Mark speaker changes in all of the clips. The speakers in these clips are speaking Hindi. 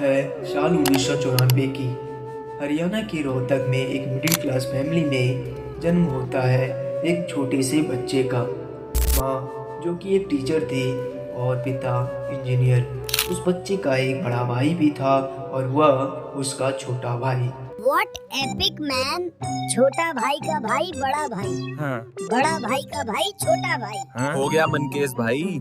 Speaker 1: है साल 1994 की। हरियाणा के रोहतक में एक मिडिल क्लास फैमिली में जन्म होता है एक छोटे से बच्चे का। माँ जो कि एक टीचर थी और पिता इंजीनियर। उस बच्चे का एक बड़ा भाई भी था और वह उसका छोटा भाई।
Speaker 2: What epic man. छोटा भाई का भाई बड़ा भाई,
Speaker 3: हाँ,
Speaker 2: बड़ा भाई का भाई छोटा भाई।
Speaker 3: हाँ?
Speaker 4: हो गया मनकेश भाई,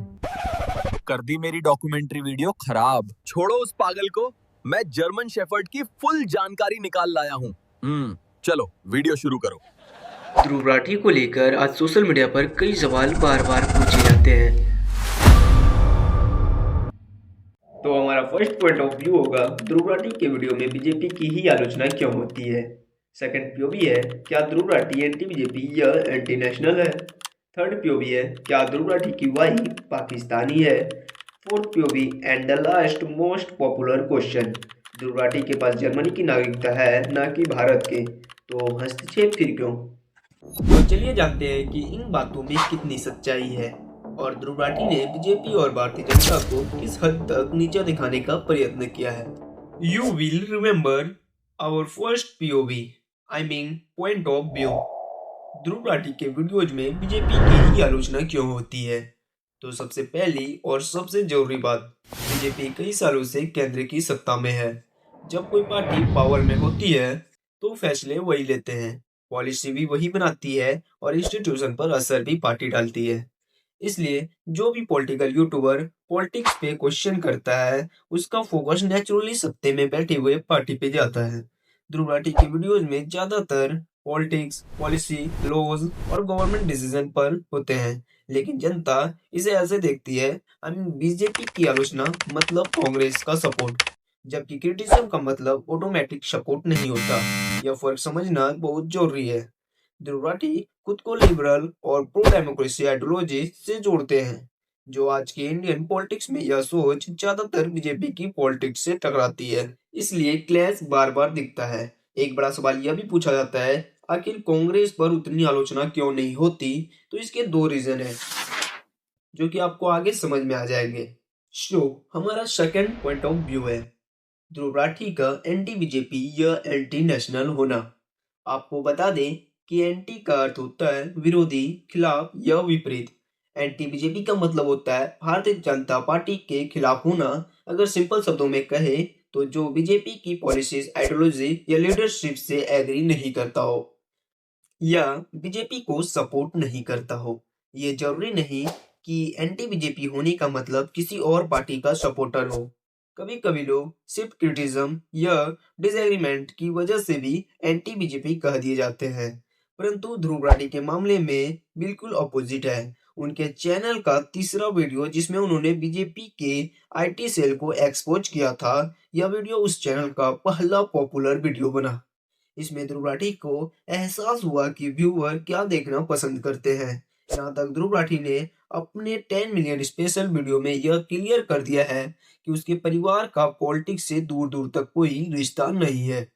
Speaker 4: कर दी मेरी डॉक्यूमेंट्री वीडियो खराब। छोड़ो उस पागल को, मैं जर्मन शेफर्ड की फुल जानकारी निकाल लाया हूँ। चलो वीडियो शुरू करो।
Speaker 1: ध्रुव राठी को लेकर आज सोशल मीडिया पर कई सवाल बार बार पूछे जाते हैं। तो हमारा फर्स्ट पॉइंट ऑफ व्यू होगा, ध्रुव राठी के वीडियो में बीजेपी की ही आलोचना क्यों होती है। सेकंड पीओवी है, क्या ध्रुव राठी एंटी बीजेपी या एंटी नेशनल है। थर्ड पीओवी है, क्या ध्रुव राठी की वाइफ पाकिस्तानी है। Fourth POV and the last most popular question, Dhruv Rathee के पास जर्मनी की नागरिकता है ना कि भारत के, तो हस्तक्षेप फिर क्यों। तो चलिए जानते हैं कि इन बातों में कितनी सच्चाई है और ध्रुव राठी ने बीजेपी और भारतीय जनता को किस हद तक नीचा दिखाने का प्रयत्न किया है। You will remember our first POV, I mean point of view. Dhruv Rathee के वीडियोज में बीजेपी की ही आलोचना क्यों होती है। तो सबसे पहली और सबसे जरूरी बात, बीजेपी कई सालों से केंद्र की सत्ता में है। जब कोई पार्टी पावर में होती है तो फैसले वही लेते हैं, पॉलिसी भी वही बनाती है और इंस्टीट्यूशन पर असर भी पार्टी डालती है। इसलिए जो भी पॉलिटिकल यूट्यूबर पॉलिटिक्स पे क्वेश्चन करता है उसका फोकस नेचुरली सत्ते में बैठे हुए पार्टी पे जाता है। ध्रुव राठी के वीडियोज में ज्यादातर पॉलिटिक्स, पॉलिसी, लॉज और गवर्नमेंट डिसीजन पर होते हैं, लेकिन जनता इसे ऐसे देखती है, आई मीन बीजेपी की आलोचना मतलब कांग्रेस का सपोर्ट, जबकि क्रिटिसिज्म का मतलब ऑटोमेटिक सपोर्ट नहीं होता। यह फर्क समझना बहुत जरूरी है। ध्रुव राठी खुद को लिबरल और प्रो डेमोक्रेसी आइडियोलॉजी से जोड़ते हैं, जो आज के इंडियन पॉलिटिक्स में यह सोच ज्यादातर बीजेपी की पॉलिटिक्स से टकराती है, इसलिए क्लैश बार बार दिखता है। एक बड़ा सवाल यह भी पूछा जाता है, आखिर कांग्रेस पर उतनी आलोचना क्यों नहीं होती। तो इसके दो रीजन है जो कि आपको आगे समझ में आ जाएंगे। हमारा सेकंड पॉइंट ऑफ व्यू है ध्रुव राठी का एंटी बीजेपी या एंटी नेशनल होना। आपको बता दें कि एंटी का अर्थ होता है विरोधी, खिलाफ या विपरीत। एंटी बीजेपी का मतलब होता है भारतीय जनता पार्टी के खिलाफ होना। अगर सिंपल शब्दों में कहे तो जो बीजेपी की पॉलिसीज, आइडियोलॉजी या लीडरशिप से एग्री नहीं करता हो या बीजेपी को सपोर्ट नहीं करता हो। ये जरूरी नहीं कि एंटी बीजेपी होने का मतलब किसी और पार्टी का सपोर्टर हो। कभी कभी लोग सिर्फ क्रिटिज्म या डिसएग्रीमेंट की वजह से भी एंटी बीजेपी कह दिए जाते हैं, परंतु ध्रुव राठी के मामले में बिल्कुल अपोजिट है। उनके चैनल का तीसरा वीडियो जिसमें उन्होंने बीजेपी के आईटी सेल को एक्सपोज किया था, यह वीडियो उस चैनल का पहला पॉपुलर वीडियो बना। इसमें ध्रुव राठी को एहसास हुआ कि व्यूअर क्या देखना पसंद करते हैं। यहाँ तक ध्रुव राठी ने अपने 10 मिलियन स्पेशल वीडियो में यह क्लियर कर दिया है कि उसके परिवार का पॉलिटिक्स से दूर दूर तक कोई रिश्ता नहीं है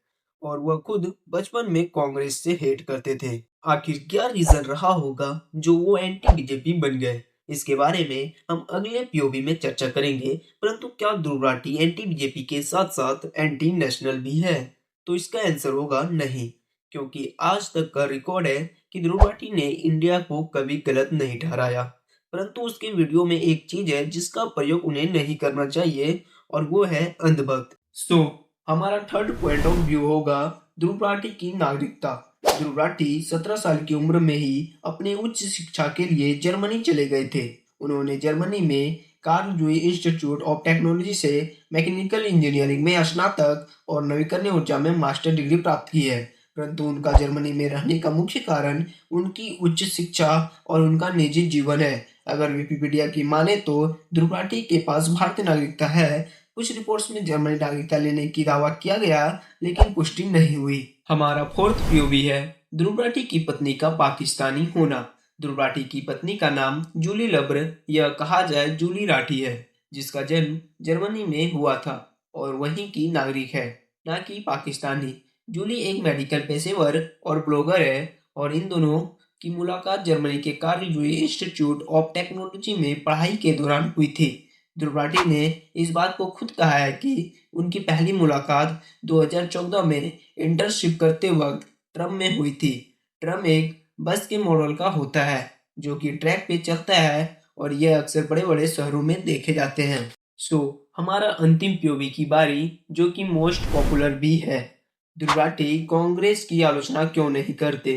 Speaker 1: और वह खुद बचपन में कांग्रेस से हेट करते थे। आखिर क्या रीजन रहा होगा जो वो एंटी बीजेपी बन गए, इसके बारे में हम अगले पीओवी में चर्चा करेंगे। परंतु क्या ध्रुव राठी एंटी बीजेपी के साथ साथ एंटी नेशनल भी है। तो इसका आंसर होगा नहीं, क्योंकि आज तक का रिकॉर्ड है कि ध्रुव राठी ने इंडिया को कभी गलत नहीं ठहराया, परंतु उसके वीडियो में एक चीज है जिसका प्रयोग उन्हें नहीं करना चाहिए और वो है अंधभक्त। हमारा थर्ड पॉइंट ऑफ व्यू होगा ध्रुव राठी की नागरिकता। ध्रुव राठी 17 साल की उम्र में ही अपने उच्च शिक्षा के लिए जर्मनी चले गए थे। उन्होंने जर्मनी में Karlsruhe institute of technology से मैकेनिकल इंजीनियरिंग में स्नातक और नवीकरणीय ऊर्जा में मास्टर डिग्री प्राप्त की है। परंतु उनका जर्मनी में रहने का मुख्य कारण उनकी उच्च शिक्षा और उनका निजी जीवन है। अगर विकिपीडिया की माने तो ध्रुव राठी के पास भारतीय नागरिकता है। कुछ रिपोर्ट्स में जर्मनी नागरिकता लेने की दावा किया गया, लेकिन पुष्टि नहीं हुई। हमारा फोर्थ पीओवी है ध्रुव राठी की पत्नी का पाकिस्तानी होना। ध्रुव राठी की पत्नी का नाम जूली लब्र या कहा जाए जूली राठी है, जिसका जन्म जर्मनी में हुआ था और वहीं की नागरिक है, ना कि पाकिस्तानी। जूली एक मेडिकल पेशेवर और ब्लॉगर है और इन दोनों की मुलाकात जर्मनी के Karlsruhe institute of Technology में पढ़ाई के दौरान हुई थी। ध्रुव राठी ने इस बात को खुद कहा है कि उनकी पहली मुलाकात 2014 में इंटर्नशिप करते वक्त ट्रम में हुई थी। ट्रम एक बस के मॉडल का होता है जो कि ट्रैक पे चलता है और यह अक्सर बड़े बड़े शहरों में देखे जाते हैं। हमारा अंतिम पीओवी की बारी, जो कि मोस्ट पॉपुलर भी है। ध्रुव राठी कांग्रेस की आलोचना क्यों नहीं करते?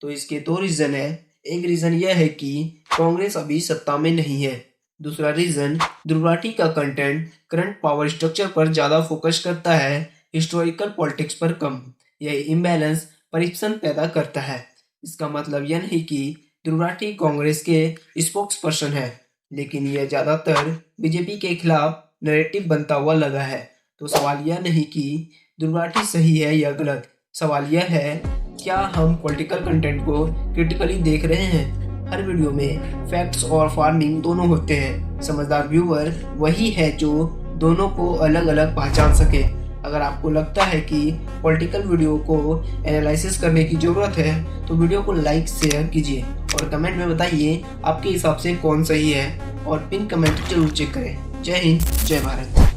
Speaker 1: तो इसके दो रीजन है। एक रीजन यह है कि कांग्रेस अभी सत्ता में नहीं है। दूसरा रीजन, ध्रुव राठी का कंटेंट करंट पावर स्ट्रक्चर पर ज्यादा फोकस करता है, हिस्टोरिकल पॉलिटिक्स पर कम। यह इम्बैलेंस परसेप्शन पैदा करता है। इसका मतलब यह नहीं कि ध्रुव राठी कांग्रेस के स्पोक्स पर्सन है, लेकिन यह ज्यादातर बीजेपी के खिलाफ नैरेटिव बनता हुआ लगा है। तो सवाल यह नहीं कि ध्रुव राठी सही है या गलत, सवाल यह है क्या हम पॉलिटिकल कंटेंट को क्रिटिकली देख रहे हैं। हर वीडियो में फैक्ट्स और फार्मिंग दोनों होते हैं। समझदार व्यूअर वही है जो दोनों को अलग अलग पहचान सके। अगर आपको लगता है कि पॉलिटिकल वीडियो को एनालिसिस करने की ज़रूरत है तो वीडियो को लाइक शेयर कीजिए और कमेंट में बताइए आपके हिसाब से कौन सही है, और पिन कमेंट जरूर चेक करें। जय हिंद, जय भारत।